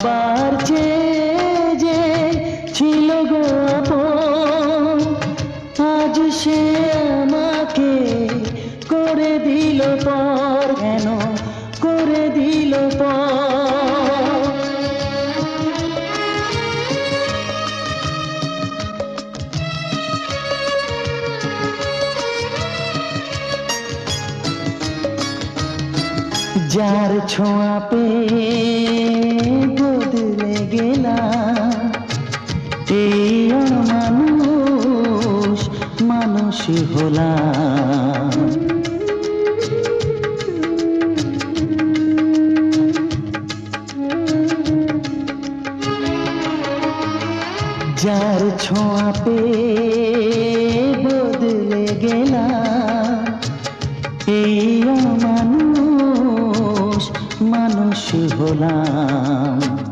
সবার চেয়ে যে ছিল গো আপন, আজ সে আমাকে করে দিল পর, কেন করে দিল পর। যার ছোঁয়া পেয়ে বদলে গেলাম, এই অমানুষ মানুষ হলাম। যার ছোঁয়া পেয়ে বদলে গেলাম, এই অমানুষ মানুষ হলাম।